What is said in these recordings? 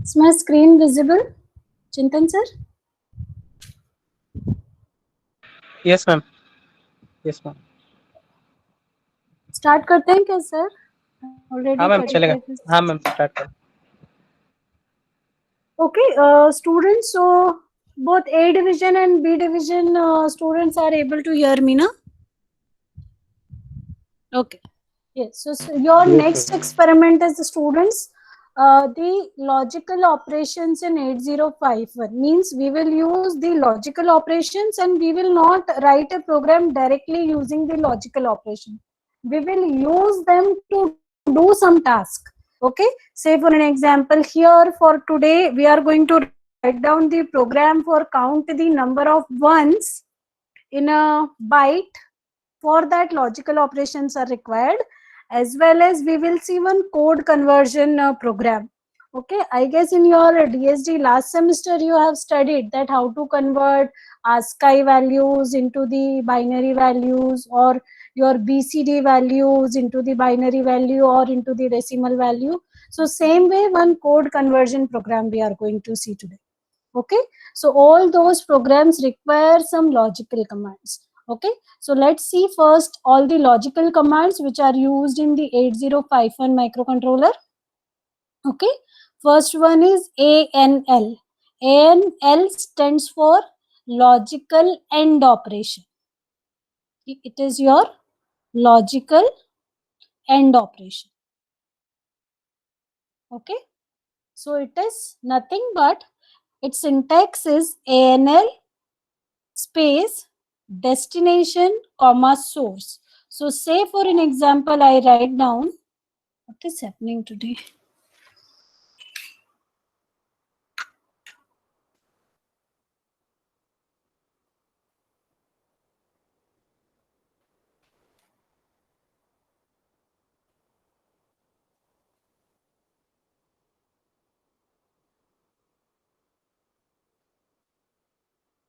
Is my screen visible, Chintan sir? Yes, ma'am. Yes, ma'am. Start करते हैं क्या sir? Already हाँ ma'am 35 चलेगा. is. हाँ मैम स्टार्ट कर. Okay, students. So both A division and B division students are able to hear me, na? Okay. Yes. So your Yes, sir. next experiment is the students. The logical operations in 8051 means we will use the logical operations and we will not write a program directly using the logical operation. We will use them to do some task. Okay. Say for an example, here for today, we are going to write down the program for count the number of ones in a byte. For that, logical operations are required, as well as we will see one code conversion program. Okay, I guess in your DSD last semester you have studied that how to convert ASCII values into the binary values, or your BCD values into the binary value or into the decimal value. So same way, one code conversion program we are going to see today. Okay, so all those programs require some logical commands. Okay, so let's see first all the logical commands which are used in the 8051 microcontroller. Okay, first one is ANL. ANL stands for logical end operation. It is your logical end operation. Okay, so it is nothing but its syntax is ANL space destination comma source. So say for an example, I write down, what is happening today?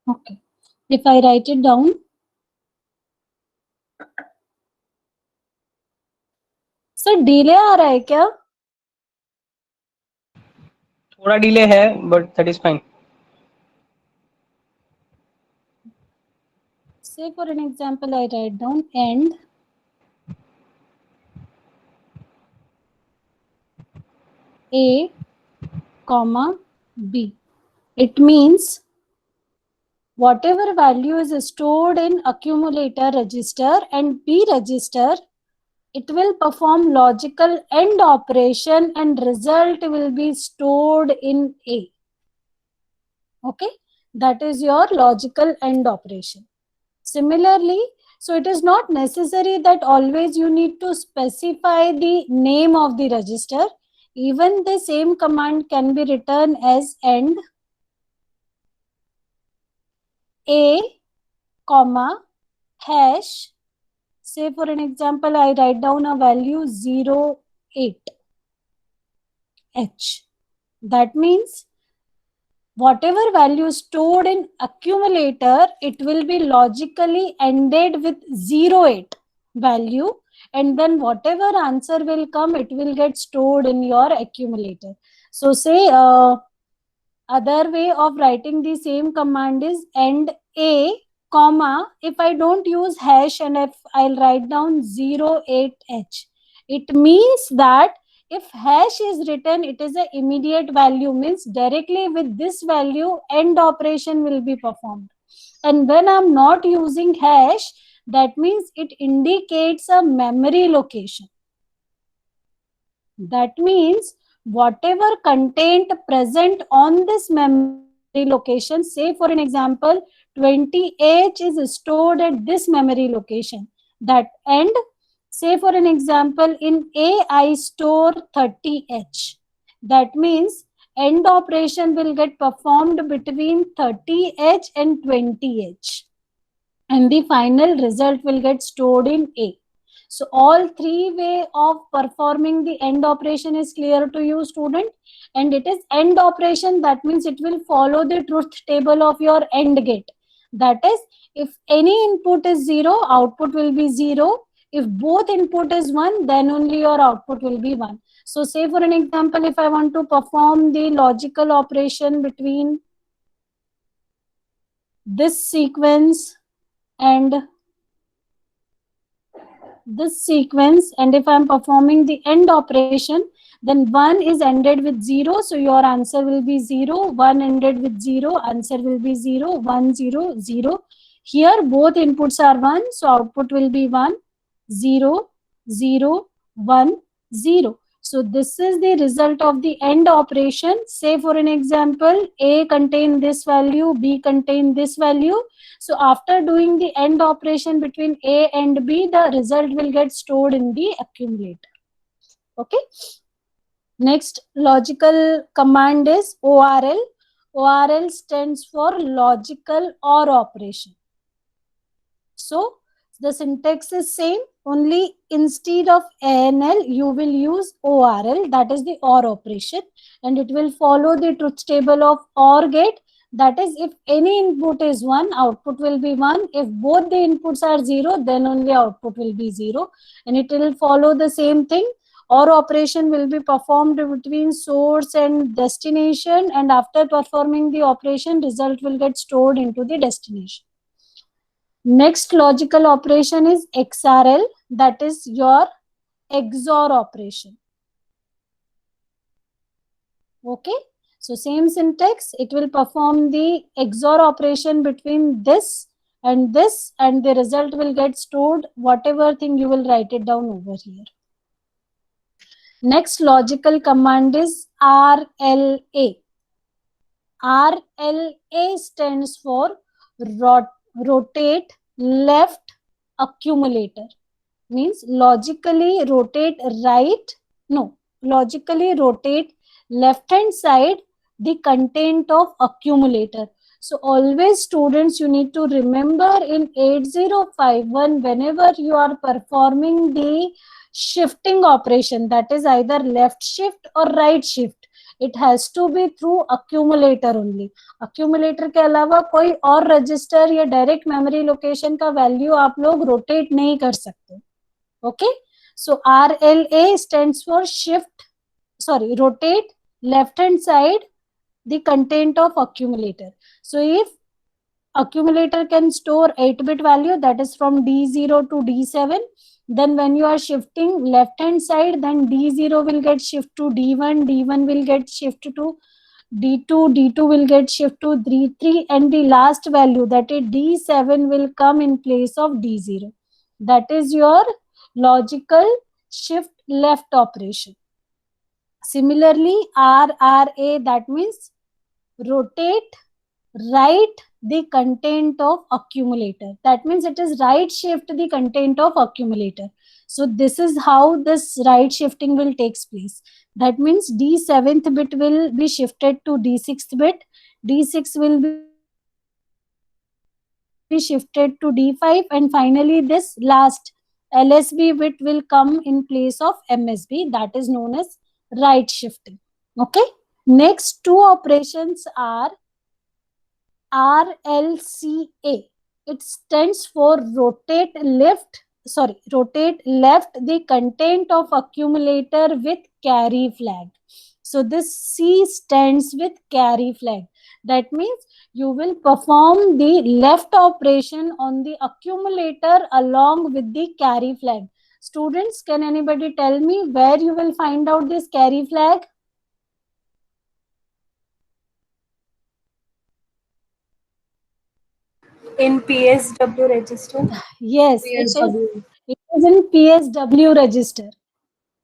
Okay, if I write it down, sir delay आ रहा है क्या? थोड़ा delay है but that is fine. Say for an example, I write down end A comma B. It means whatever value is stored in accumulator register and B register, it will perform logical AND operation and result will be stored in A. Okay, that is your logical AND operation. Similarly, so it is not necessary that always you need to specify the name of the register. Even the same command can be written as AND A comma hash. Say for an example, I write down a value 08H. That means whatever value stored in accumulator, it will be logically ended with 08 value, and then whatever answer will come, it will get stored in your accumulator. So say other way of writing the same command is end A comma, if I don't use hash and if I'll write down 08H, it means that if hash is written, it is an immediate value, means directly with this value end operation will be performed. And when I'm not using hash, that means it indicates a memory location. That means whatever content present on this memory location, say for an example 20H is stored at this memory location, that end, say for an example in A I store 30H, that means end operation will get performed between 30H and 20H, and the final result will get stored in A. So all three way of performing the AND operation is clear to you, student, and it is AND operation, that means it will follow the truth table of your AND gate. That is, if any input is 0, output will be 0. If both input is 1, then only your output will be 1. So say for an example, if I want to perform the logical operation between this sequence and this sequence, and if I'm performing the AND operation, then 1 is ended with 0, so your answer will be 0. 1 ended with 0, answer will be 0. 1 0 0. Here both inputs are 1, so output will be 1 0 0 1 0. So this is the result of the AND operation. Say for an example, A contain this value, B contain this value. So after doing the AND operation between A and B, the result will get stored in the accumulator. Okay. Next logical command is ORL. ORL stands for logical OR operation. So the syntax is same, only instead of ANL you will use ORL, that is the OR operation, and it will follow the truth table of OR gate. That is, if any input is 1, output will be 1. If both the inputs are 0, then only output will be 0. And it will follow the same thing. OR operation will be performed between source and destination, and after performing the operation, result will get stored into the destination. Next logical operation is XRL, that is your XOR operation. Okay, so same syntax, it will perform the XOR operation between this, and the result will get stored, whatever thing you will write it down over here. Next logical command is RLA. RLA stands for rotate left accumulator. Means logically rotate left hand side the content of accumulator. So always students, you need to remember in 8051, whenever you are performing the shifting operation, that is either left shift or right shift, it has to be through accumulator only. accumulator के अलावा कोई और register या direct memory location का value आप लोग rotate नहीं कर सकते. Okay, so RLA stands for rotate left hand side the content of accumulator. So if accumulator can store 8-bit value, that is from D0 to D7, then when you are shifting left hand side, then D0 will get shift to D1, D1 will get shift to D2, D2 will get shift to D3, and the last value, that is D7, will come in place of D0. That is your logical shift left operation. Similarly, RRA, that means rotate right the content of accumulator. That means it is right shift the content of accumulator. So this is how this right shifting will take place. That means D7th bit will be shifted to D6th bit, D6 will be shifted to D5, and finally this last LSB bit will come in place of MSB. That is known as right shifting. Okay. Next two operations are RLCA. It stands for rotate left the content of accumulator with carry flag. So this C stands with carry flag. That means you will perform the left operation on the accumulator along with the carry flag. Students, can anybody tell me where you will find out this carry flag? In PSW register? Yes, PSW. it is in PSW register.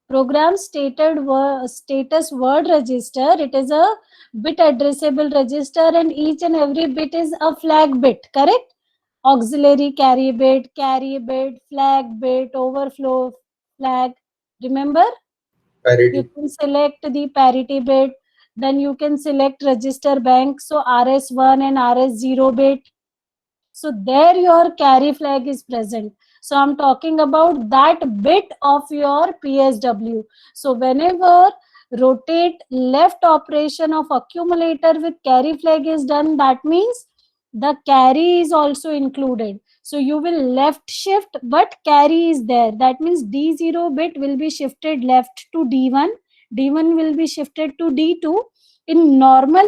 Program status word register. It is a bit addressable register, and each and every bit is a flag bit, correct? Auxiliary carry bit, flag bit, overflow flag. Remember? Parity. You can select the parity bit, then you can select register bank. So RS1 and RS0 bit. So there your carry flag is present. So I'm talking about that bit of your PSW. So whenever rotate left operation of accumulator with carry flag is done, that means the carry is also included. So you will left shift, but carry is there. That means D0 bit will be shifted left to D1. D1 will be shifted to D2. In normal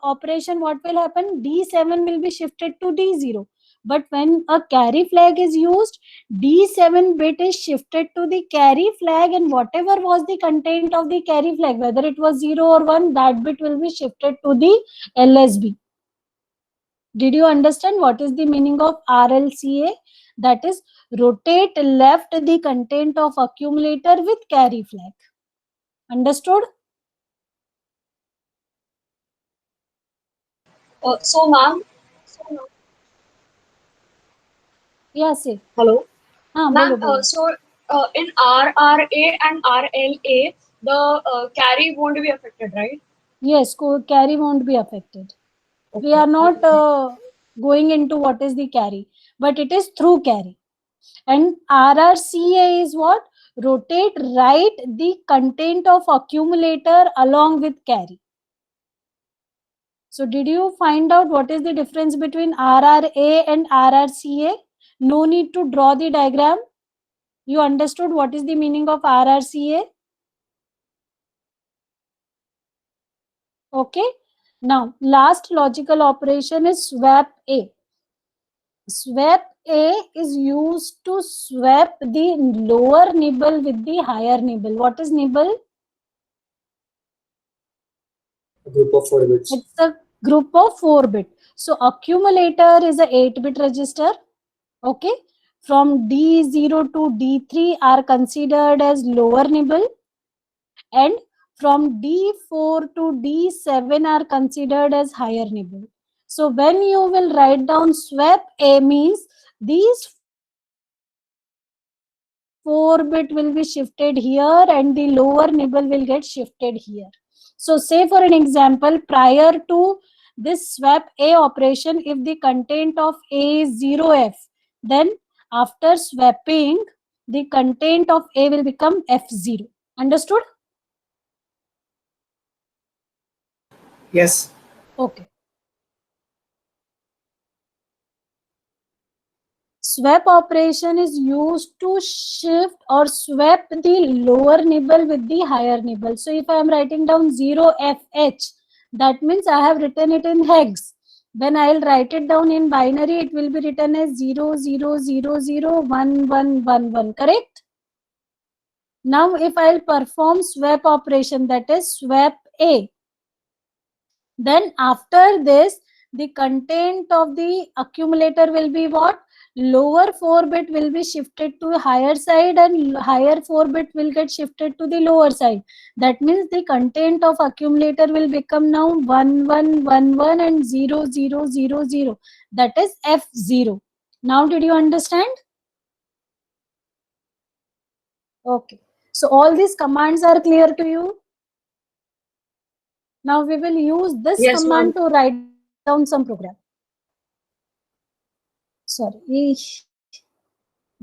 operation, what will happen? D7 will be shifted to D0. But when a carry flag is used, D7 bit is shifted to the carry flag, and whatever was the content of the carry flag, whether it was 0 or 1, that bit will be shifted to the LSB. Did you understand what is the meaning of RLCA? That is, rotate left the content of accumulator with carry flag. Understood? So, ma'am, Yeah, say. hello. हाँ, Ma'am, बोलो बोलो. so in RRA and RLA, the carry won't be affected, right? Yes, carry won't be affected. We are not going into what is the carry, but it is through carry. And RRCA is what? Rotate right the content of accumulator along with carry. So did you find out what is the difference between RRA and RRCA? No need to draw the diagram. You understood what is the meaning of RRCA? Okay. Now, last logical operation is swap A. Swap A is used to swap the lower nibble with the higher nibble. What is nibble? A group of 4 bits. It's a group of 4 bit. So accumulator is a 8-bit register. Okay. From D0 to D3 are considered as lower nibble, and from D4 to D7 are considered as higher nibble. So when you will write down swap A, means these 4 bit will be shifted here and the lower nibble will get shifted here. So say for an example, prior to this swap A operation, if the content of A is 0F, then after swapping, the content of A will become F0. Understood? Yes. Okay. Swap operation is used to shift or swap the lower nibble with the higher nibble. So if I am writing down 0FH, that means I have written it in hex. When I will write it down in binary, it will be written as 00001111. Correct? Now if I will perform swap operation, that is swap A, then after this, the content of the accumulator will be what? Lower 4 bit will be shifted to higher side and higher 4 bit will get shifted to the lower side. That means the content of accumulator will become now 1111 and 0000. That is F0. Now did you understand? Okay. So all these commands are clear to you? Now we will use this Yes, command to write down some program. Sorry.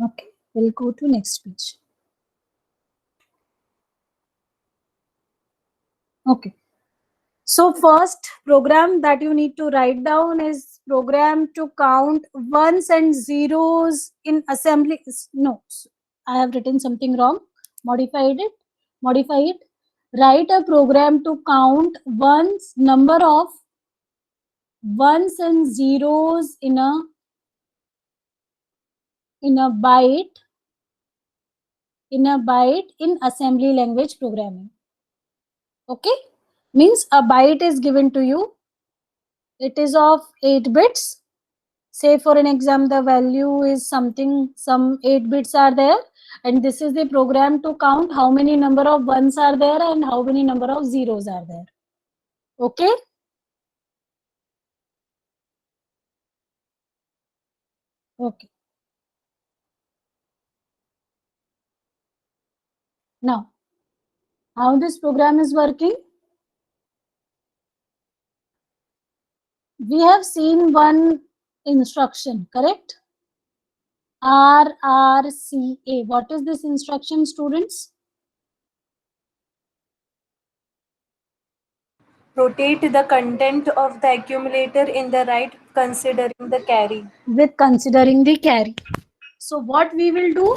Okay, we'll go to next page. Okay. So first program that you need to write down is program to count ones and zeros in assembly. No, I have written something wrong. Modify it. Write a program to count number of ones and zeros in a byte in assembly language programming. Okay, means a byte is given to you. It is of 8 bits. Say for an exam, the value is something, some 8 bits are there, and this is the program to count how many number of ones are there and how many number of zeros are there. Okay. Okay. Now, how this program is working? We have seen one instruction, correct? RRCA. What is this instruction, students? Rotate the content of the accumulator in the right considering the carry. With considering the carry. So what we will do?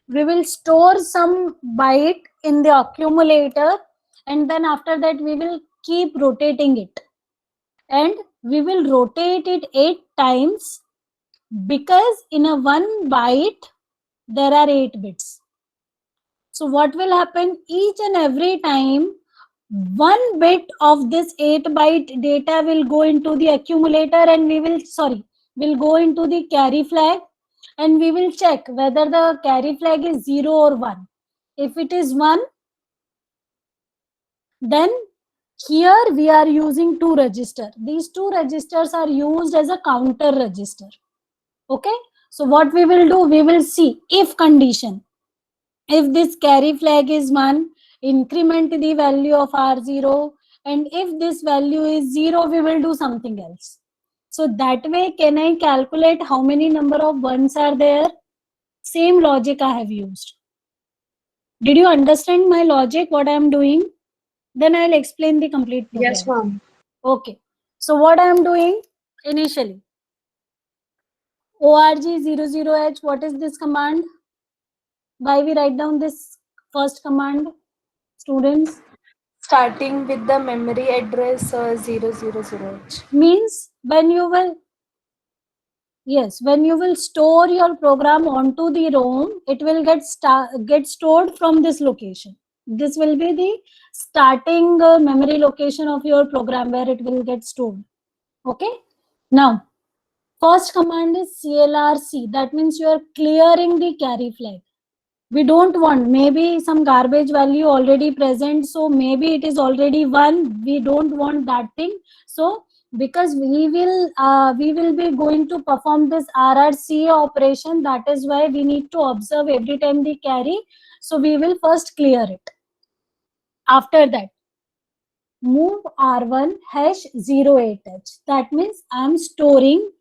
We will store some byte in the accumulator, and then after that we will keep rotating it. And we will rotate it 8 times because in a 1 byte there are 8 bits. So what will happen? Each and every time 1 bit of this 8 byte data will go into the accumulator, and will go into the carry flag, and we will check whether the carry flag is 0 or 1. If it is 1, then here we are using 2 register. These 2 registers are used as a counter register. Okay, so what we will do? We will see if condition. If this carry flag is 1, increment the value of R0, and if this value is 0, we will do something else. So that way, can I calculate how many number of ones are there? Same logic I have used. Did you understand my logic, what I am doing? Then I'll explain the complete program. Yes, ma'am. Okay. So what I am doing initially? org00h, what is this command? Why we write down this first command, students? Starting with the memory address 000h. Means when you will, yes, when you will store your program onto the ROM, it will get stored from this location. This will be the starting memory location of your program where it will get stored. Okay. Now, first command is CLRC. That means you are clearing the carry flag. We don't want, maybe some garbage value already present, so maybe it is already 1. We don't want that thing. So because we will be going to perform this RRCA operation, that is why we need to observe every time the carry. So we will first clear it. After that, move R1 #08h. That means I am storing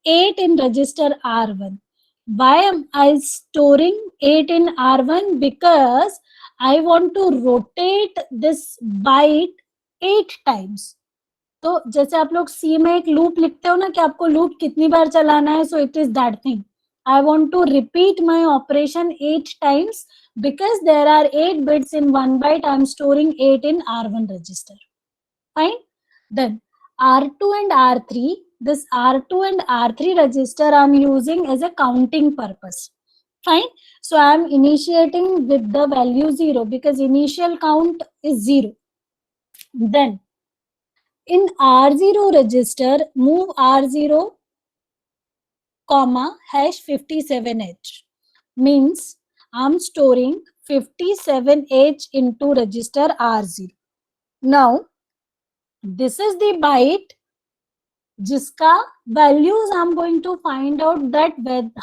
8 in register R1. Why am I storing 8 in R1? Because I want to rotate this byte 8 times. तो जैसे आप लोग C में एक loop लिखते हो ना कि आपको लूप कितनी बार चलाना है, so it is that thing. I want to repeat my operation 8 times because there are 8 bits in 1 byte. I am storing 8 in R1 register. Fine. Then R2 and R3. This R2 and R3 register I am using as a counting purpose. Fine. So I am initiating with the value 0 because initial count is 0. Then in R0 register, move R0, comma, #57h. Means I'm storing 57h into register R0. Now, this is the byte jiska values I'm going to find out that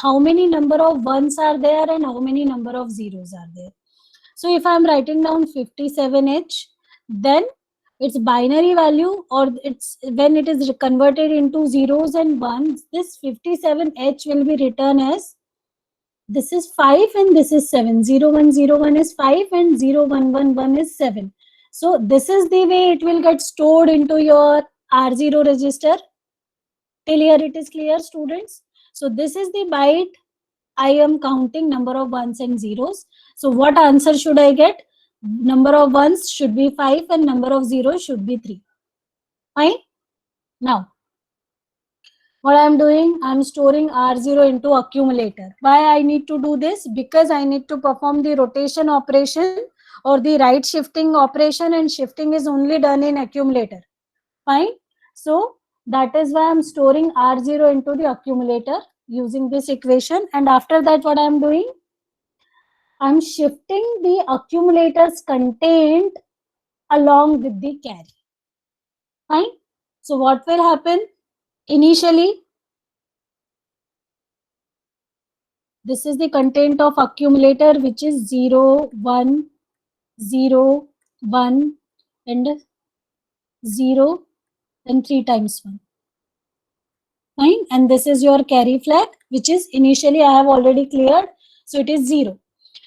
how many number of ones are there and how many number of zeros are there. So if I'm writing down 57h, then its binary value, or it's when it is converted into zeros and ones, this 57h will be written as this is 5 and this is 7. 0101 is 5 and 0111 is 7. So this is the way it will get stored into your R0 register. Till here it is clear, students? So this is the byte I am counting number of ones and zeros. So what answer should I get? Number of ones should be 5 and number of zeros should be 3. Fine. Now, what I am doing, I am storing R0 into accumulator. Why I need to do this? Because I need to perform the rotation operation or the right shifting operation, and shifting is only done in accumulator. Fine. So that is why I am storing R0 into the accumulator using this equation. And after that, what I am doing? I am shifting the accumulator's content along with the carry. Fine. So what will happen? Initially, this is the content of accumulator, which is 0, 1, 0, 1 and 0 and 3 times 1. Fine. And this is your carry flag, which is initially I have already cleared. So it is 0.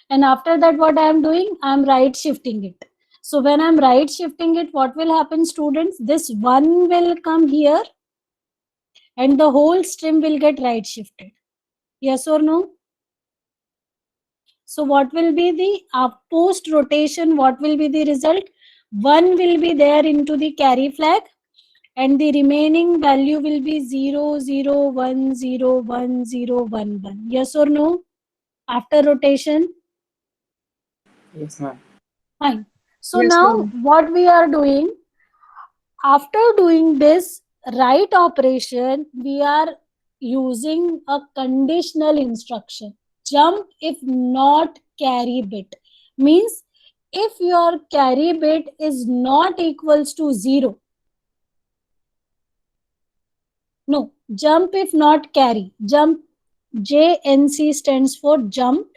And after that, what I am doing? I am right shifting it. So when I'm right shifting it, what will happen, students? This 1 will come here and the whole stream will get right shifted. Yes or no? So what will be the post rotation? What will be the result? 1 will be there into the carry flag and the remaining value will be 0, 0, 1, 0, 1, 0, 1, 1. Yes or no? After rotation? Yes, ma'am. Fine. So Yes, now ma'am. what we are doing, after doing this right operation, we are using a conditional instruction. Jump if not carry bit. Means if your carry bit is not equals to 0. No, jump if not carry. Jump, JNC stands for jump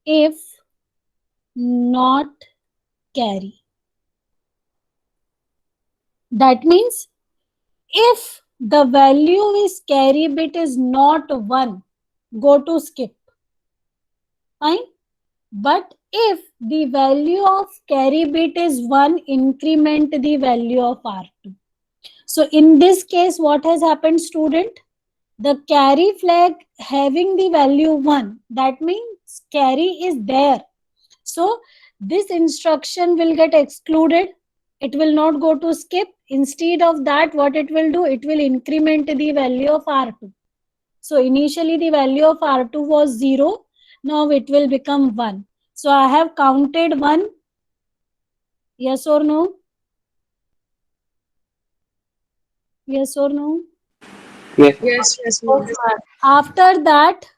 if not carry. That means if the value is carry bit is not 1, go to skip. Fine. But if the value of carry bit is 1, increment the value of R2. So in this case, what has happened, student? The carry flag having the value 1, that means carry is there. So this instruction will get excluded. It will not go to skip. Instead of that, what it will do? It will increment the value of R2. So initially the value of R2 was 0. Now it will become 1. So I have counted 1. Yes or no? Yes or no? Yes. Yes, ma'am. After that,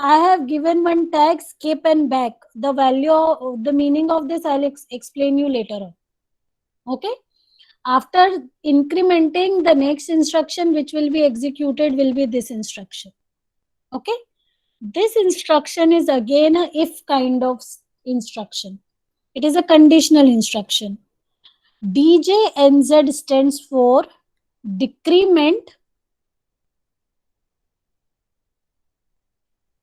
I have given one tag skip and back. The value, the meaning of this I'll explain you later on. Okay. After incrementing, the next instruction which will be executed will be this instruction. Okay. This instruction is again a if kind of instruction. It is a conditional instruction. DJNZ stands for decrement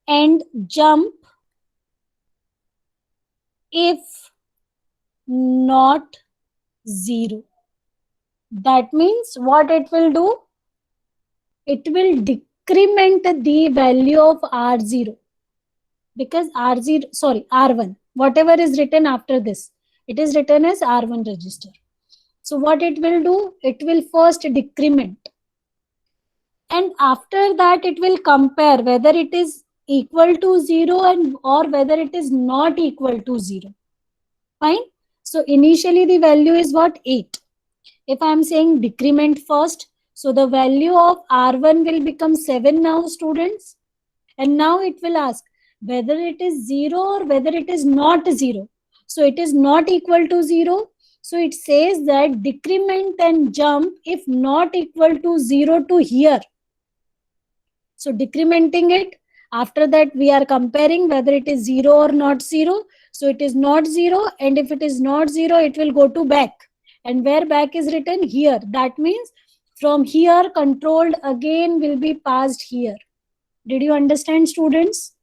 and jump if not 0. That means what it will do? It will decrement the value of R0 because R1, whatever is written after this, it is written as R1 register. So what it will do? It will first decrement and after that it will compare whether it is equal to 0 and or whether it is not equal to 0. Fine. So initially the value is what? 8. If I am saying decrement first, so the value of R1 will become 7 now, students. And now it will ask whether it is 0 or whether it is not 0. So it is not equal to 0. So it says that decrement and jump if not equal to 0 to here. So decrementing it, after that we are comparing whether it is 0 or not 0. So it is not 0 and if it is not 0, it will go to back. And where back is written? Here. That means from here controlled again will be passed here. Did you understand, students?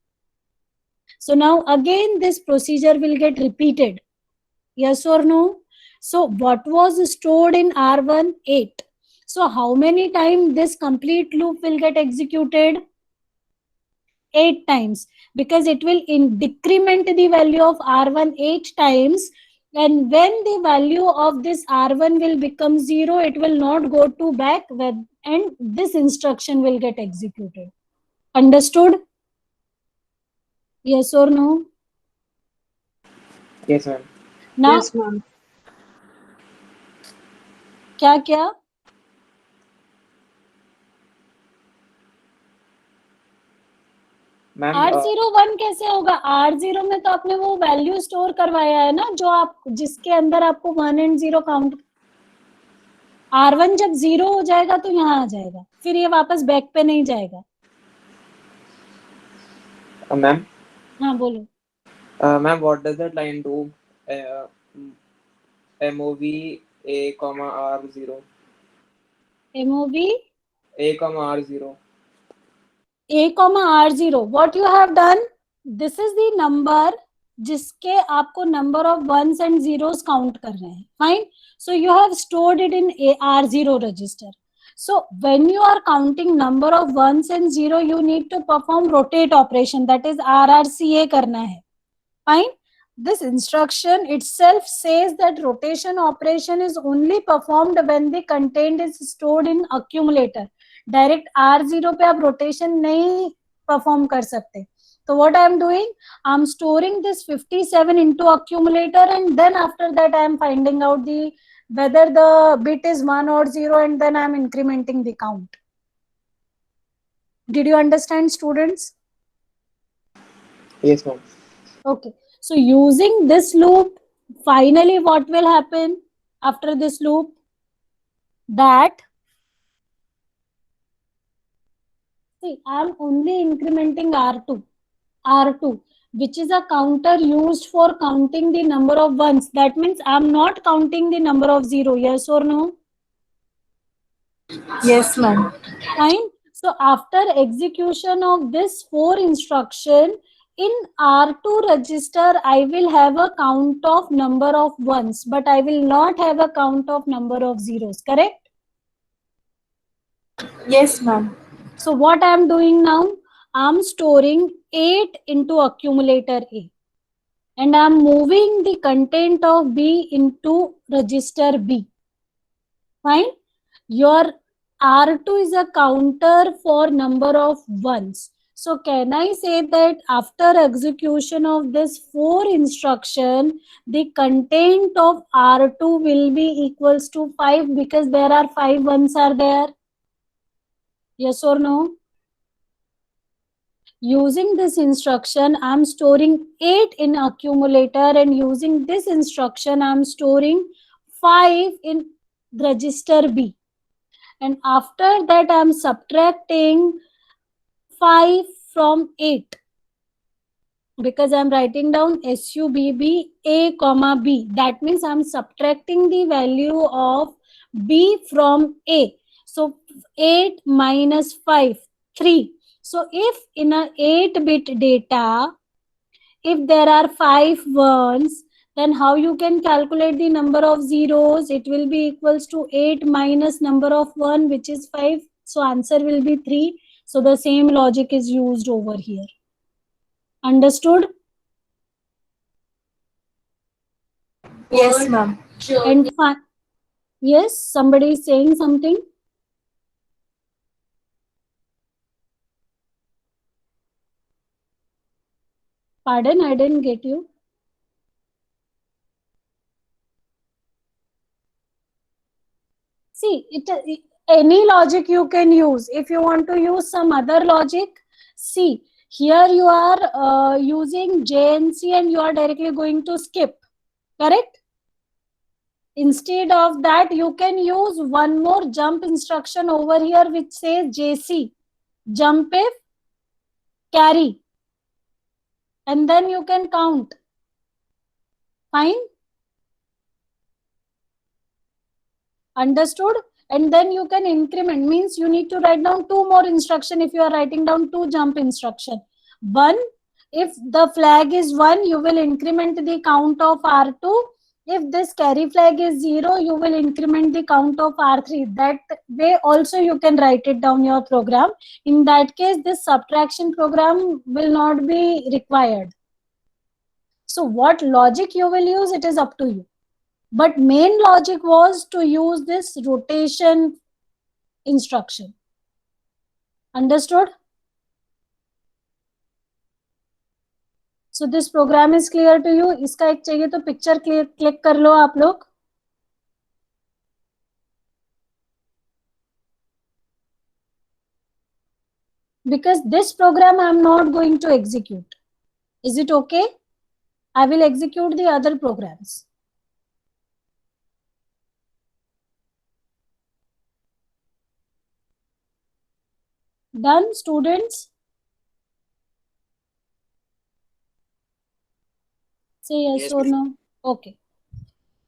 So now again this procedure will get repeated. Yes or no? So what was stored in R1? 8. So how many times this complete loop will get executed? 8 times, because it will decrement the value of R1 8 times, and when the value of this R1 will become 0, it will not go to back and this instruction will get executed. Understood? Yes or no? Yes, ma'am. Now Yes, ma'am. क्या ma'am R01 कैसे होगा? R0 में तो आपने वो value store करवाया है ना, जो आप जिसके अंदर आपको 1 and 0 काउंट. R1 जब 0 हो जाएगा तो यहाँ आ जाएगा, फिर ये वापस बैक पे नहीं जाएगा. मैम हाँ बोलो. Ma'am what does that line do? MOV A, R0. MOV A, R0. A, R0. What you have done? This is the number जिसके आपको number of ones and zeros count करने हैं. Fine. So you have stored it in R0 register. So when you are counting number of ones and zero, you need to perform rotate operation, that is RRCA करना है. Fine. This instruction itself says that rotation operation is only performed when the content is stored in accumulator. Direct R0 पे आप rotation नहीं perform कर सकते. So what I am doing, I am storing this 57 into accumulator, and then after that I am finding out the whether the bit is 1 or 0, and then I am incrementing the count. Did you understand, students? Yes, ma'am. Okay. So using this loop, finally what will happen after this loop? That, see, I am only incrementing R2, which is a counter used for counting the number of ones. That means I am not counting the number of zero. Yes or no? Yes, ma'am. Fine. So after execution of this 4 instruction, in R2 register, I will have a count of number of ones, but I will not have a count of number of zeros. Correct? Yes, ma'am. So what I am doing now? I am storing 8 into accumulator A, and I am moving the content of B into register B. Fine. Your R2 is a counter for number of ones. So can I say that after execution of this 4 instruction, the content of R2 will be equals to 5 because there are 5 ones are there? Yes or no? Using this instruction, I am storing 8 in accumulator, and using this instruction, I am storing 5 in register B. And after that, I am subtracting 5 from 8 because I am writing down SUBB A comma B. That means I am subtracting the value of B from A. So 8 minus 5, 3. So if in a 8-bit data, if there are 5 ones, then how you can calculate the number of zeros? It will be equals to 8 minus number of 1, which is 5. So answer will be 3. So the same logic is used over here. Understood? Yes, ma'am. And yes, somebody is saying something. Pardon, I didn't get you. See, any logic you can use. If you want to use some other logic, see, here you are using JNC and you are directly going to skip. Correct? Instead of that, you can use one more jump instruction over here which says JC. Jump if carry. And then you can count. Fine? Understood? And then you can increment, means you need to write down 2 more instruction if you are writing down 2 jump instruction. 1, if the flag is 1, you will increment the count of R2. If this carry flag is 0, you will increment the count of R3. That way also you can write it down your program. In that case, this subtraction program will not be required. So what logic you will use, it is up to you. But main logic was to use this rotation instruction. Understood? So this program is clear to you. इसका एक चाहिए तो picture click कर लो आप लोग. Because this program I am not going to execute. Is it okay? I will execute the other programs. Done, students? Say yes or no. Okay.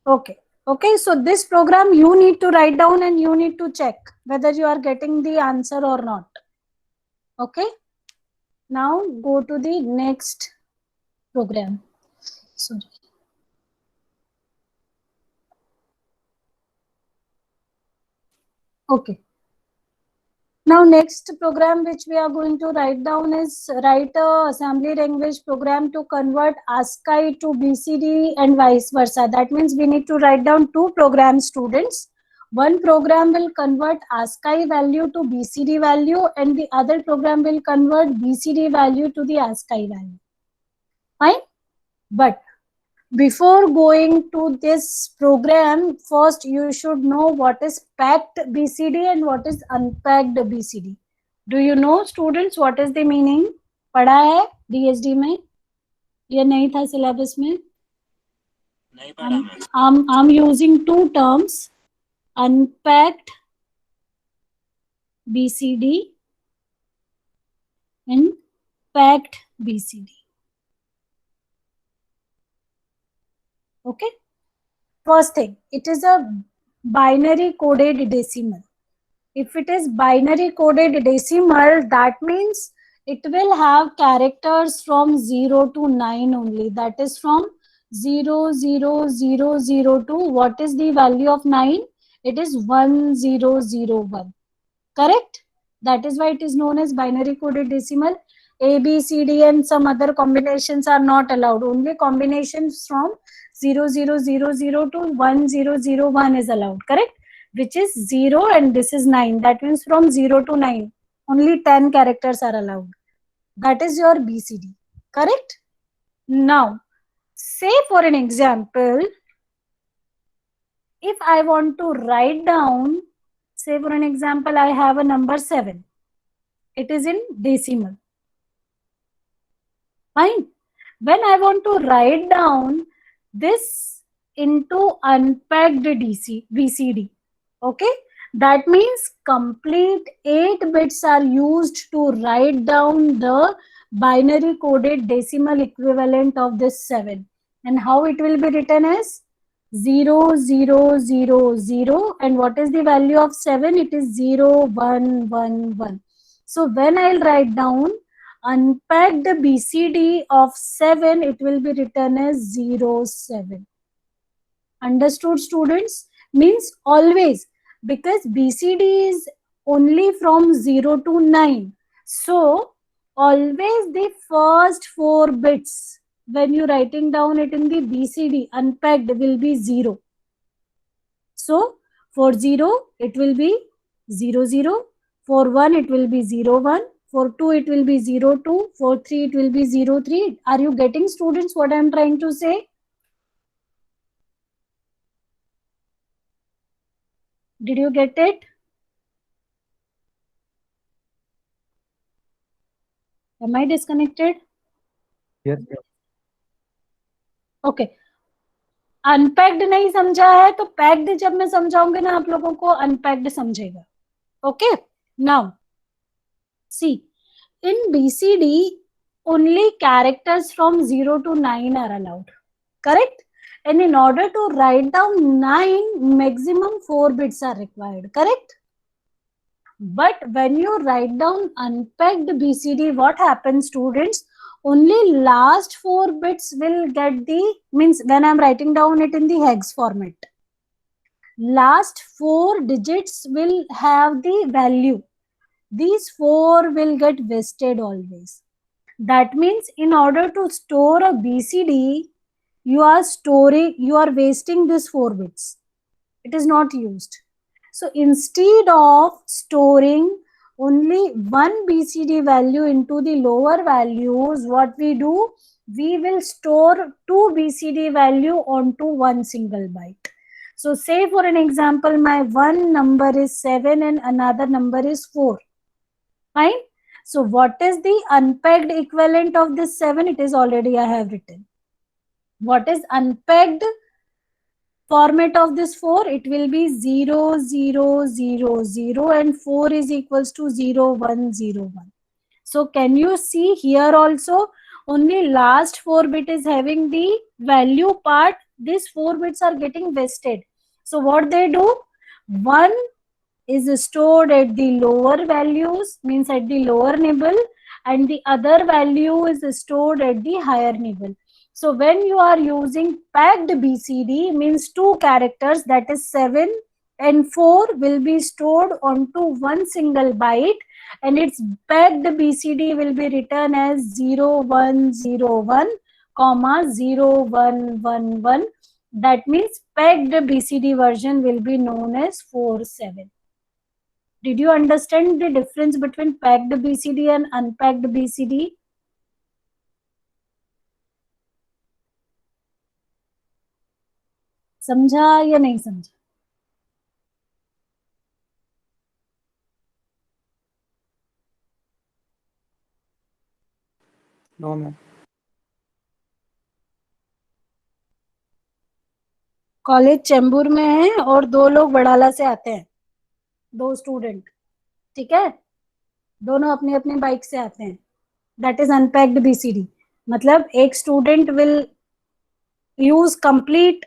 Okay. Okay. So this program you need to write down and you need to check whether you are getting the answer or not. Okay. Now go to the next program. sorry. Okay. Now next program which we are going to write down is write a assembly language program to convert ASCII to BCD and vice versa. That means we need to write down two programs, students. One program will convert ASCII value to BCD value and the other program will convert BCD value to the ASCII value. Fine? But before going to this program, first you should know what is packed BCD and what is unpacked BCD. Do you know, students, what is the meaning? पढ़ा है DSD में? ये नहीं था syllabus में? नहीं पढ़ा। I'm using two terms, unpacked BCD and packed BCD. Okay. First thing, it is a binary coded decimal. If it is binary coded decimal, that means it will have characters from 0 to 9 only. That is from 0, 0, 0, 0 to what is the value of 9? It is 1, 0, 0, 1. Correct? That is why it is known as binary coded decimal. A, B, C, D and some other combinations are not allowed. Only combinations from 0, 0, 0, 0 to 1, 0, 0, 1 is allowed. Correct? Which is 0 and this is 9. That means from 0 to 9. Only 10 characters are allowed. That is your BCD. Correct? Now, say for an example, if I want to write down, say for an example, I have a number 7. It is in decimal. Fine. When I want to write down this into unpacked BCD, okay, that means complete 8 bits are used to write down the binary coded decimal equivalent of this 7. And how it will be written as 0, 0, 0, 0. And what is the value of 7? It is 0, 1, 1, 1. So when I'll write down unpacked BCD of 7, it will be written as 0, 7. Understood, students? Means always, because BCD is only from 0 to 9. So always the first 4 bits, when you're writing down it in the BCD, unpacked will be 0. So for 0, it will be 0, 0. For 1, it will be 0, 1. For 2, it will be 0, 2. For 3, it will be 0, 3. Are you getting, students, what I am trying to say? Did you get it? Am I disconnected? Yes. Okay. Unpacked नहीं समझा है तो packed जब मैं समझाऊंगी ना आप लोगों को अनपैक्ड समझेगा. Okay. Now see, in BCD only characters from 0 to 9 are allowed. Correct? And in order to write down 9, maximum 4 bits are required. Correct? But when you write down unpacked BCD, what happens, students? Only last 4 bits will get the, means when I'm writing down it in the hex format, last 4 digits will have the value. These 4 will get wasted always. That means in order to store a BCD, you are wasting these 4 bits. It is not used. So instead of storing only one BCD value into the lower values, what we do, we will store 2 BCD value onto one single byte. So say for an example, my one number is 7 and another number is 4. Fine. So what is the unpacked equivalent of this 7? It is already I have written. What is unpacked format of this 4? It will be 0, 0, 0, 0 and 4 is equals to 0, 1, 0, 1. So can you see here also only last 4 bit is having the value part. These 4 bits are getting wasted. So what they do? 1 is stored at the lower values, means at the lower nibble, and the other value is stored at the higher nibble. So when you are using packed BCD, means two characters, that is 7 and 4, will be stored onto one single byte, and its packed BCD will be written as 0101, comma 0111. That means packed BCD version will be known as 47. Did you understand the difference between packed BCD and unpacked BCD? समझा या नहीं समझा? No, ma'am. College Chembur में है और 2 लोग बड़ाला से आते हैं, 2 स्टूडेंट, ठीक है, दोनों अपनी अपनी बाइक से आते हैं. That is unpacked BCD. मतलब एक स्टूडेंट विल यूज कंप्लीट,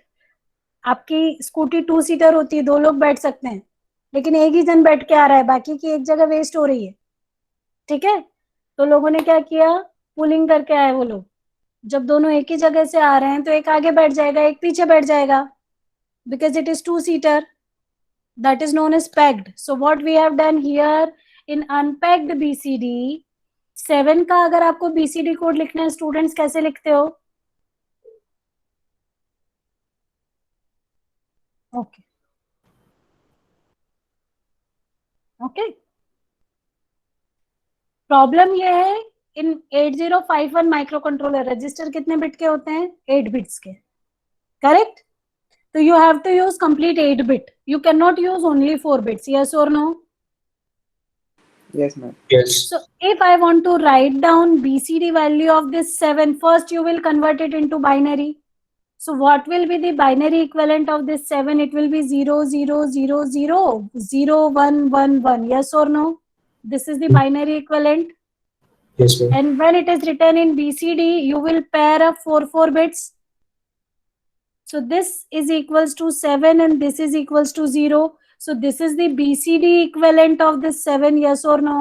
आपकी स्कूटी 2 सीटर होती है, 2 लोग बैठ सकते हैं, लेकिन एक ही जन बैठ के आ रहा है, बाकी की एक जगह वेस्ट हो रही है, ठीक है. तो लोगों ने क्या किया, पुलिंग करके आए वो लोग. जब दोनों एक ही जगह से आ रहे हैं तो एक आगे बैठ जाएगा, एक पीछे बैठ जाएगा, because it is 2 seater. That is known as packed. So what we have done here in unpacked BCD, 7 का अगर आपको BCD कोड लिखना है स्टूडेंट्स, कैसे लिखते हो? Okay okay. प्रॉब्लम ये है, इन 8051 माइक्रो कंट्रोलर रजिस्टर कितने बिट के होते हैं? 8 बिट्स के, correct. So you have to use complete 8 bit. You cannot use only 4 bits. Yes or no? Yes, ma'am. Yes. So if I want to write down BCD value of this 7, first you will convert it into binary. So what will be the binary equivalent of this 7? It will be 0000 0111. Yes or no? This is the binary equivalent. Yes, ma'am. And when it is written in BCD, you will pair up 4 bits. So this is equals to 7 and this is equals to 0. So this is the BCD equivalent of this 7. Yes or no?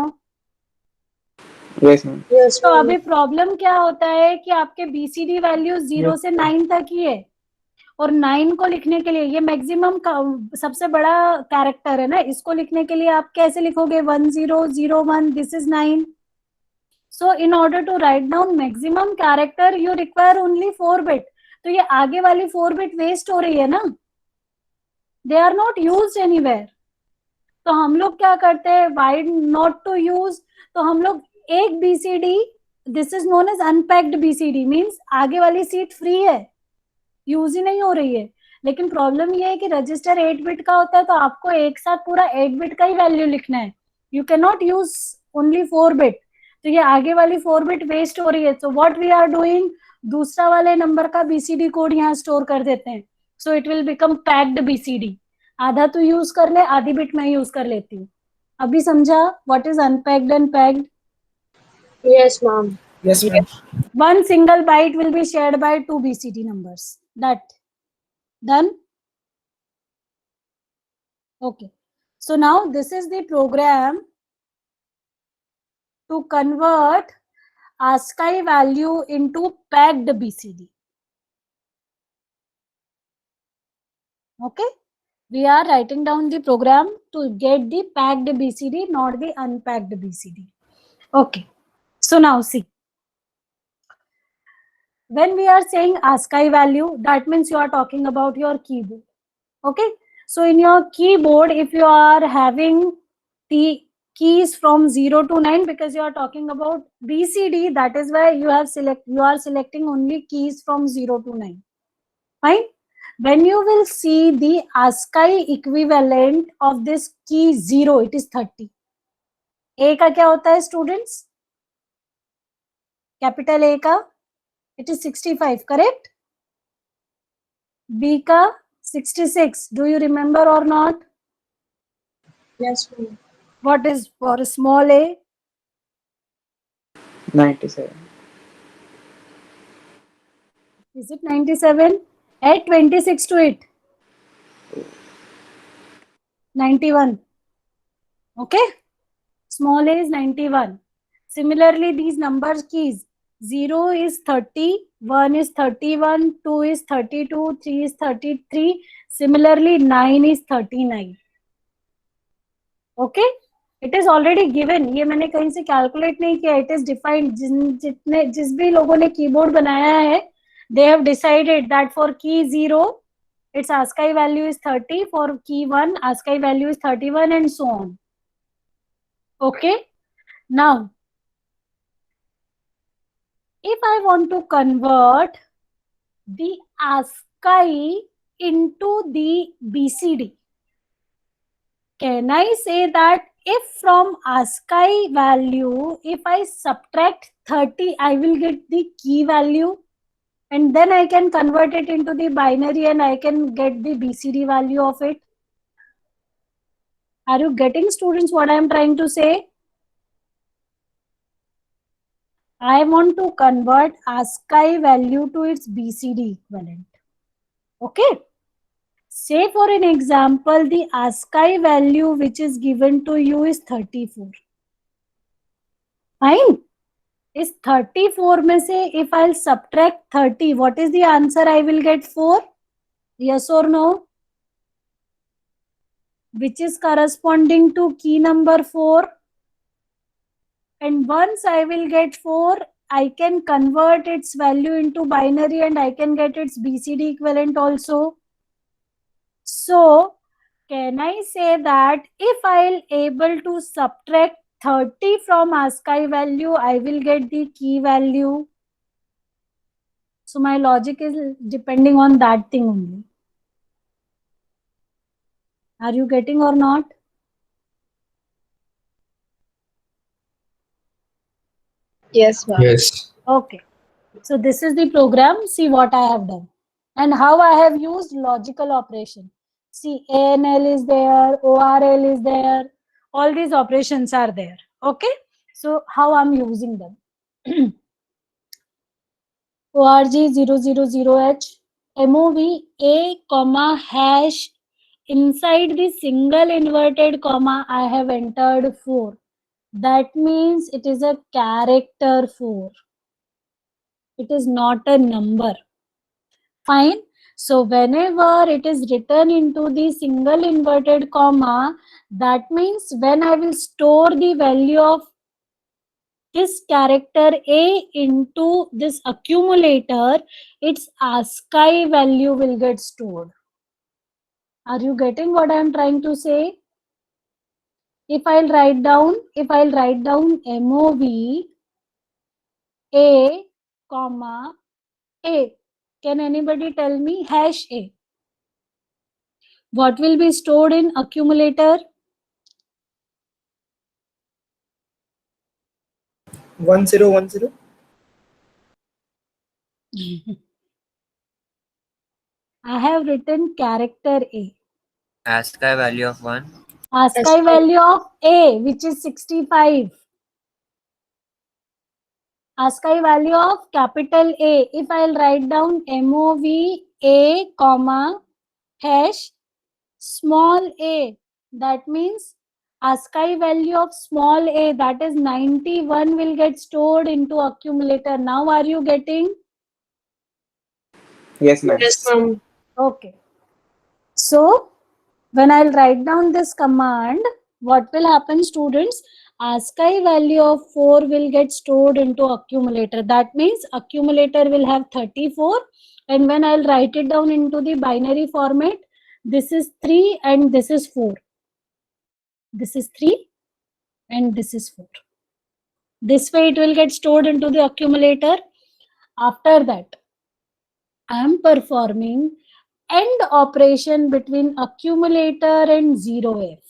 Yes, ma'am. Yes, तो ma'am. अभी problem क्या होता है कि आपके BCD value 0 से 9 तक ही है, और 9 को लिखने के लिए, ये मैक्सिमम सबसे बड़ा कैरेक्टर है ना, इसको लिखने के लिए आप कैसे लिखोगे? 1001. This is 9. So in order to write down maximum character, you require only 4 bit. तो ये आगे वाली 4 बिट वेस्ट हो रही है ना, they are not used anywhere. तो हम लोग क्या करते हैं, वाई नॉट टू यूज, तो हम लोग एक BCD, this is known as unpacked BCD, means आगे वाली सीट फ्री है, यूज ही नहीं हो रही है. लेकिन प्रॉब्लम ये है कि रजिस्टर 8 बिट का होता है, तो आपको एक साथ पूरा 8 बिट का ही वैल्यू लिखना है. You can not use only 4 bit. तो ये आगे वाली 4 बिट वेस्ट हो रही है. So what we are doing, दूसरा वाले नंबर का बीसीडी कोड यहाँ स्टोर कर देते हैं. So it will become packed BCD. आधा तो यूज कर ले, आधी बिट मैं यूज कर लेती हूँ. अभी समझा what is unpacked and packed? Yes, ma'am. Yes, ma'am. One single byte will be shared by 2 BCD numbers. That done? Okay. So now this is the program to convert ASCII value into packed BCD. Okay. We are writing down the program to get the packed BCD, not the unpacked BCD. Okay. So now see. When we are saying ASCII value, that means you are talking about your keyboard. Okay. So in your keyboard, if you are having the keys from 0 to 9, because you are talking about BCD, that is why you are selecting only keys from 0 to 9. Fine. When you will see the ASCII equivalent of this key 0, it is 30. A का क्या होता है students? Capital A का it is 65, correct? B ka 66. Do you remember or not? Yes, ma'am. What is for small a? 97. Is it 97? Add 26 to it. 91. Okay? Small a is 91. Similarly, these numbers keys, 0 is 30, 1 is 31, 2 is 32, 3 is 33. Similarly, 9 is 39. Okay? It is already given. ये मैंने कहीं से calculate नहीं किया. It is defined. जिस भी लोगों ने keyboard बनाया है, they have decided that for key 0, its ASCII value is 30. For key 1, ASCII value is 31 and so on. Okay? Now, if I want to convert the ASCII into the BCD, can I say that if from ASCII value, if I subtract 30, I will get the key value, and then I can convert it into the binary and I can get the BCD value of it? Are you getting, students, what I am trying to say? I want to convert ASCII value to its BCD equivalent. Okay? Say for an example, the ASCII value which is given to you is 34. Fine. Is 34 में से if I'll subtract 30, what is the answer I will get? 4? Yes or no? Which is corresponding to key number 4. And once I will get 4, I can convert its value into binary and I can get its BCD equivalent also. So, can I say that if I'll able to subtract 30 from ASCII value, I will get the key value? So, my logic is depending on that thing only. Are you getting or not? Yes, ma'am. Yes. Okay. So, this is the program. See what I have done. And how I have used logical operation. See, ANL is there, ORL is there. All these operations are there. Okay. So, how I'm using them. ORG000H, MOV A, comma, hash. Inside the single inverted comma, I have entered 4. That means it is a character 4. It is not a number. Fine. So whenever it is written into the single inverted comma, that means when I will store the value of this character A into this accumulator, its ASCII value will get stored. Are you getting what I am trying to say? If I'll write down MOV A, comma, A. Can anybody tell me hash A? What will be stored in accumulator? 1010. I have written character A. ASCII value of 1. ASCII value of A, which is 65. ASCII value of capital A. If I'll write down MOV A, comma, hash, small a, that means ASCII value of small a, that is 91, will get stored into accumulator. Now are you getting? Yes, ma'am. Yes, ma'am. Okay. So when I'll write down this command, what will happen, students? ASCII value of 4 will get stored into accumulator. That means accumulator will have 34, and when I'll write it down into the binary format, this is 3 and this is 4. This is 3 and this is 4. This way it will get stored into the accumulator. After that, I am performing AND operation between accumulator and 0f.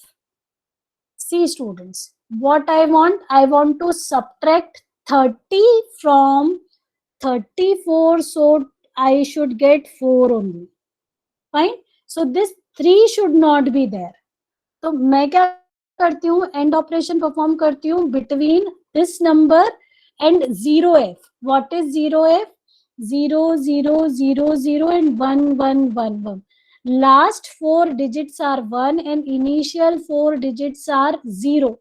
See, students, what I want to subtract 30 from 34, so I should get 4 only. Fine. So this 3 should not be there. So मैं क्या करती हूँ, AND operation perform करती हूँ between this number and 0f. What is 0f? 0, 0, 0, 0 and 1, 1, 1, 1. Last 4 digits are 1 and initial 4 digits are 0.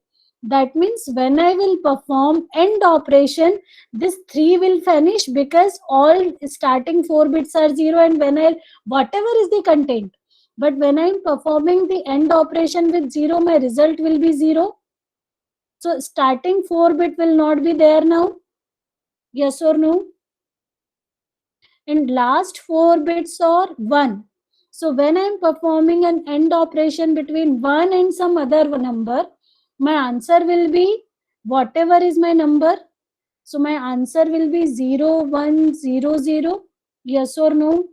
That means when I will perform AND operation, this 3 will vanish because all starting 4 bits are 0, and when I, whatever is the content, but when I'm performing the AND operation with 0, my result will be 0. So starting 4 bit will not be there now. Yes or no? And last 4 bits are 1. So when I'm performing an AND operation between 1 and some other number, my answer will be whatever is my number. So my answer will be 0, 1, 0, 0. Yes or no?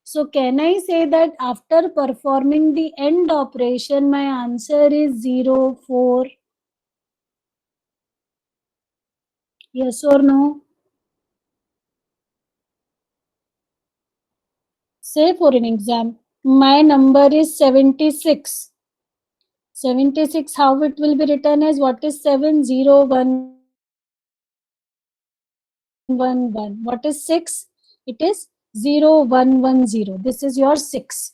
So can I say that after performing the AND operation, my answer is 0, 4? Yes or no? Say for an exam, my number is 76. 76, how it will be written as, what is 70111? What is 6? It is 0110. This is your 6.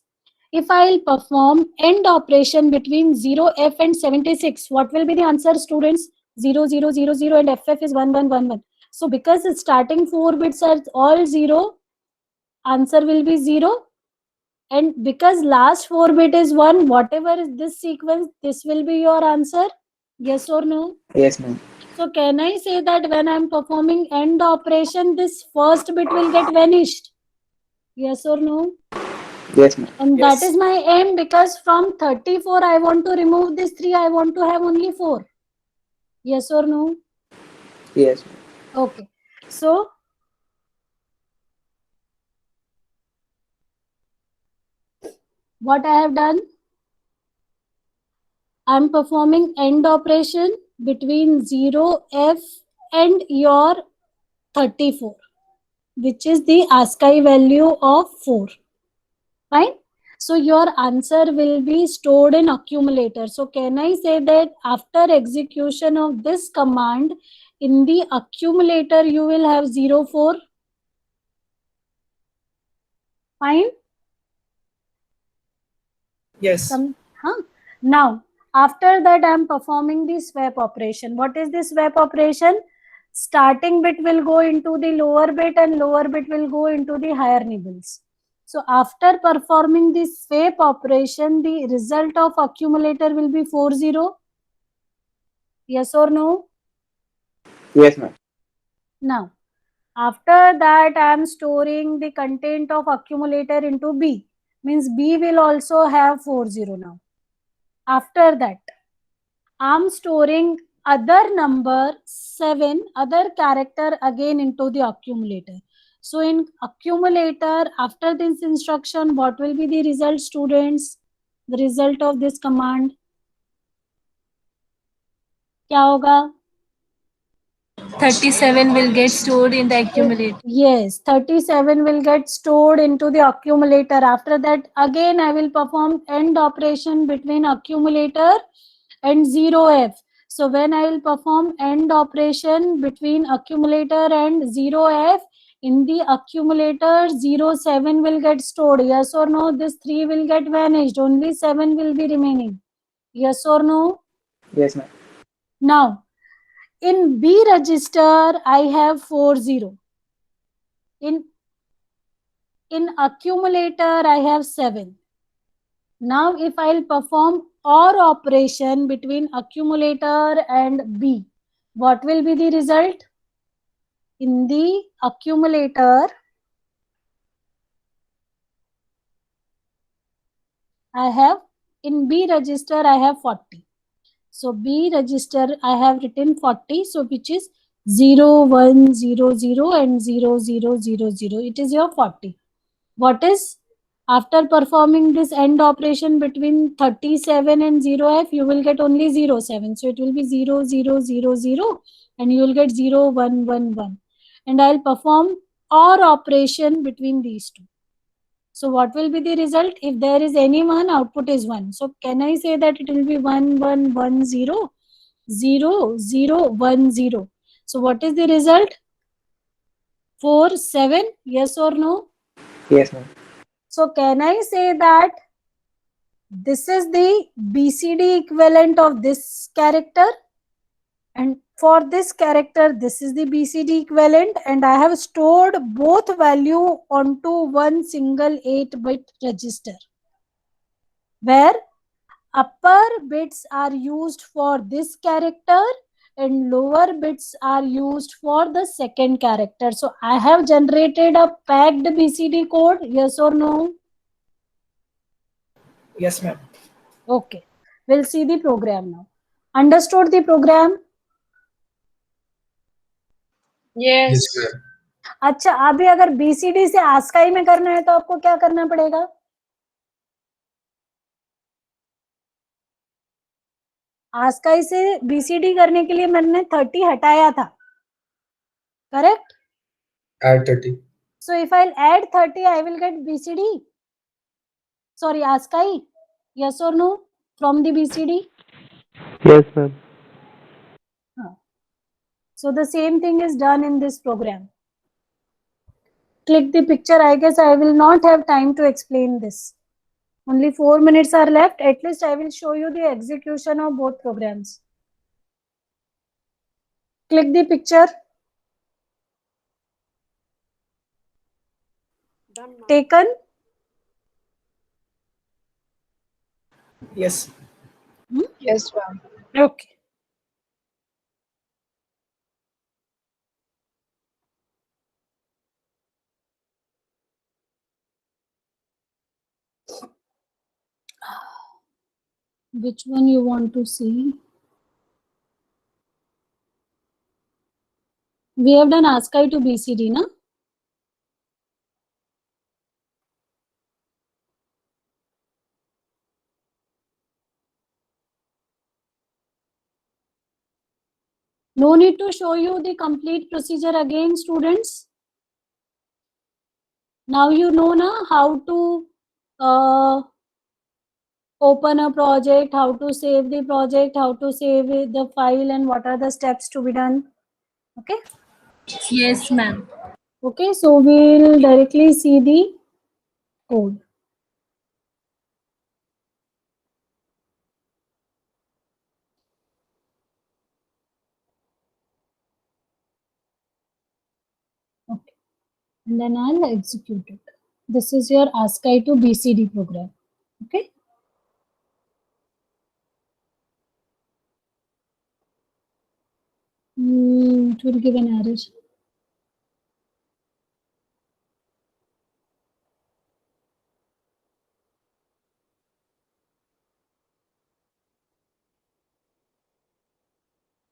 If I'll perform AND operation between 0F and 76, what will be the answer, students? 0000 and FF is 1111. So because it's starting 4 bits are all 0, answer will be 0. And because last 4 bit is 1, whatever is this sequence, this will be your answer. Yes or no? Yes, ma'am. So can I say that when I'm performing AND operation, this first bit will get vanished? Yes or no? Yes, ma'am. And that is my aim, because from 34 I want to remove this 3, I want to have only 4. Yes or no? Yes, ma'am. Okay. So what I have done, I'm performing AND operation between 0F and your 34, which is the ASCII value of 4. Fine. So your answer will be stored in accumulator. So can I say that after execution of this command, in the accumulator you will have 0, 4? Fine. Yes. Now, after that I am performing the swap operation. What is the swap operation? Starting bit will go into the lower bit and lower bit will go into the higher nibbles. So after performing the swap operation, the result of accumulator will be 40. Yes or no? Yes, ma'am. Now, after that I am storing the content of accumulator into B. Means B will also have 40 now. After that, I'm storing other number 7, other character again into the accumulator. So in accumulator, after this instruction, what will be the result, students? The result of this command? क्या होगा? 37 will get stored in the accumulator. Yes, 37 will get stored into the accumulator. After that, again I will perform AND operation between accumulator and 0F. So when I will perform AND operation between accumulator and 0F, in the accumulator 07 will get stored. Yes or no? This 3 will get vanished. Only 7 will be remaining. Yes or no? Yes, ma'am. Now, in B register, I have 40. In accumulator, I have 7. Now, if I'll perform OR operation between accumulator and B, what will be the result? In the accumulator, I have, in B register, I have 40. So B register, I have written 40. So which is 0, 1, 0, 0 and 0, 0, 0, 0. It is your 40. What is, after performing this AND operation between 37 and 0F, you will get only 07. So it will be 0, 0, 0, 0 and you will get 0, 1, 1, 1. And I'll perform OR operation between these two. So what will be the result? If there is any one, output is 1. So can I say that it will be 1, 1, 1, 0, 0, 0, 1, 0. So what is the result? 4, 7. Yes or no? Yes, ma'am. So can I say that this is the BCD equivalent of this character, and for this character this is the BCD equivalent, and I have stored both value onto one single 8-bit register, where upper bits are used for this character and lower bits are used for the second character. So I have generated a packed BCD code, yes or no? Yes, ma'am. Okay, we'll see the program now. Understood the program? Yes. Yes, ma'am. अच्छा, अभी अगर BCD से ASCII में करना है तो आपको क्या करना पड़ेगा? ASCII से BCD करने के लिए मैंने 30 हटाया था, correct? Add 30. So if I'll add 30, I will get BCD. Sorry, ASCII. Yes or no? From the BCD. Yes, ma'am. So the same thing is done in this program. Click the picture. I guess I will not have time to explain this. Only 4 minutes are left. At least I will show you the execution of both programs. Click the picture. Taken? Yes. Yes, ma'am. Okay. Which one you want to see? We have done ASCII to BCD, na? No need to show you the complete procedure again, students. Now you know na how to open a project, how to save the project, how to save the file, and what are the steps to be done. Okay. Yes, ma'am. Okay, so we'll directly see the code. Okay, and then I'll execute it. This is your ASCII to BCD program. Okay. It will give an error.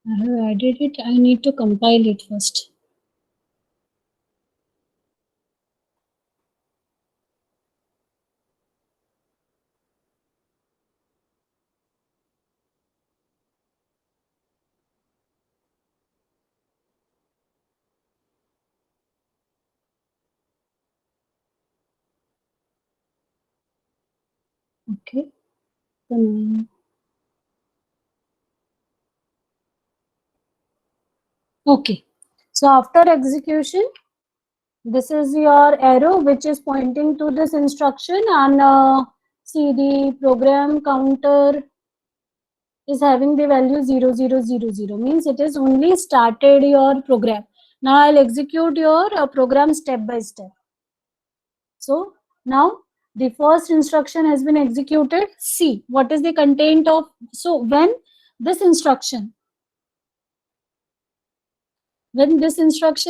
I have added it. I need to compile it first. Okay. Okay. So after execution, this is your arrow which is pointing to this instruction, and see the program counter is having the value 0000, means it is only started your program. Now I'll execute your program step by step. So now the first instruction has been executed. See what is the content of, so when this instruction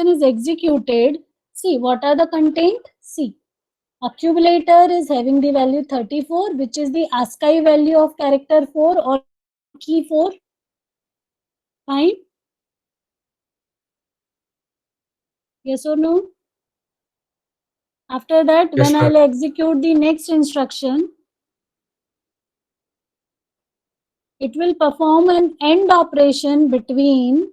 is executed, see what are the content. See, accumulator is having the value 34, which is the ASCII value of character 4 or key 4. Fine. Yes or no? After that, Yes, when ma'am. I'll execute the next instruction, it will perform an AND operation between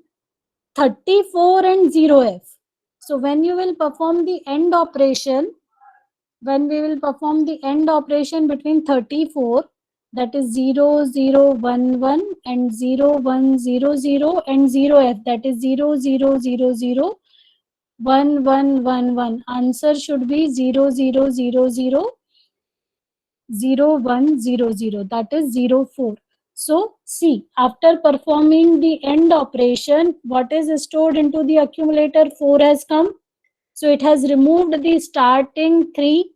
34 and 0f. So when you will perform the AND operation, when we will perform the AND operation between 34, that is 0011 and 0100 and 0f, that is 0000 1111. Answer should be 0000 0100, that is 04. So see, after performing the AND operation, what is stored into the accumulator? 4 has come. So it has removed the starting 3.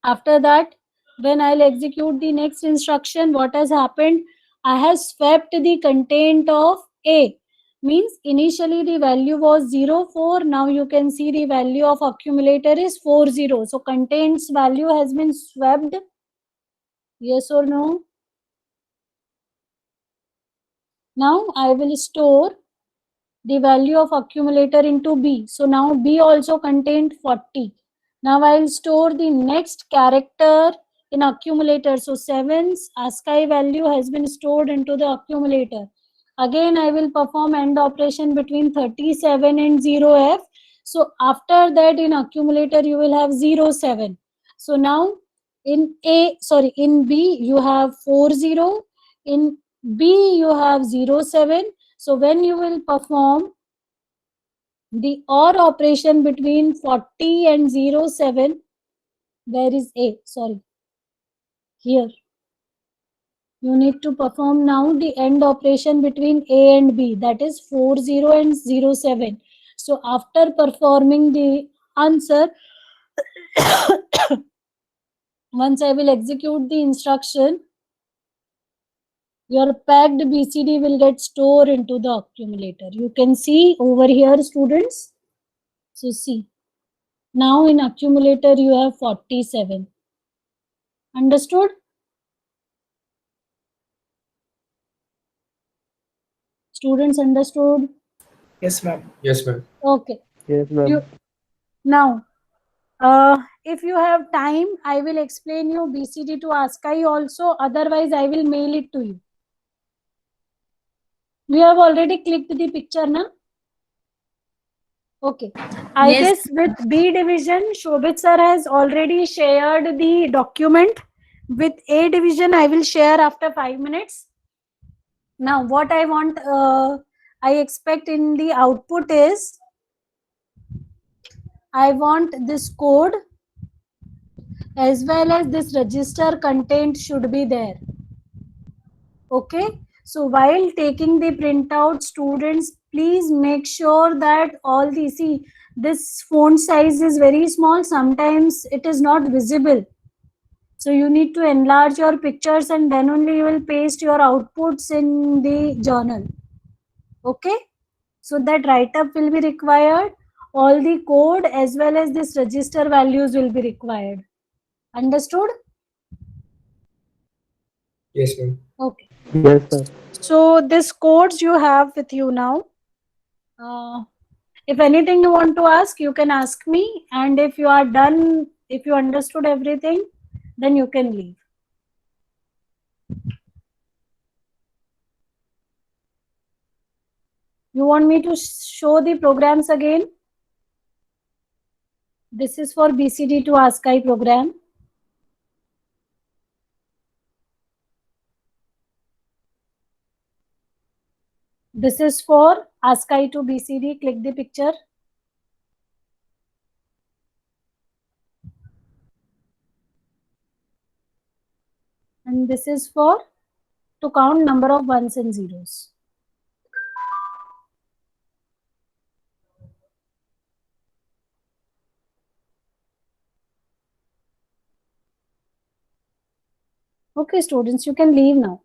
After that, when I'll execute the next instruction, what has happened? I have swept the content of A. Means initially the value was 04. Now you can see the value of accumulator is 40. So contents value has been swept. Yes or no? Now I will store the value of accumulator into B. So now B also contained 40. Now I will store the next character in accumulator. So 7's ASCII value has been stored into the accumulator. Again, I will perform AND operation between 37 and 0F. So after that, in accumulator, you will have 07. So now in B, you have 40. In B, you have 07. So when you will perform the OR operation between 40 and 07, where is A? Sorry, here. You need to perform now the AND operation between A and B, that is 40 and 07. So after performing the answer, once I will execute the instruction, your packed BCD will get stored into the accumulator. You can see over here, students. So see, now in accumulator you have 47. Understood? Students understood? Yes, ma'am. Yes, ma'am. Okay. Yes, ma'am. Now, if you have time, I will explain you BCD to ASCII also. Otherwise, I will mail it to you. We have already clicked the picture, na? Okay. I guess with B division, Shobit sir has already shared the document. With A division, I will share after 5 minutes. Now, what I want, I expect in the output is, I want this code as well as this register content should be there. Okay. So while taking the printout, students, please make sure that all the, see, this font size is very small. Sometimes it is not visible. So you need to enlarge your pictures and then only you will paste your outputs in the journal. Okay. So that write-up will be required. All the code as well as this register values will be required. Understood? Yes, ma'am. Okay. Yes, sir. So this codes you have with you now. If anything you want to ask, you can ask me. And if you are done, if you understood everything, then you can leave. You want me to show the programs again? This is for BCD to ASCII program. This is for ASCII to BCD. Click the picture. And this is for to count number of ones and zeros. Okay, students, you can leave now.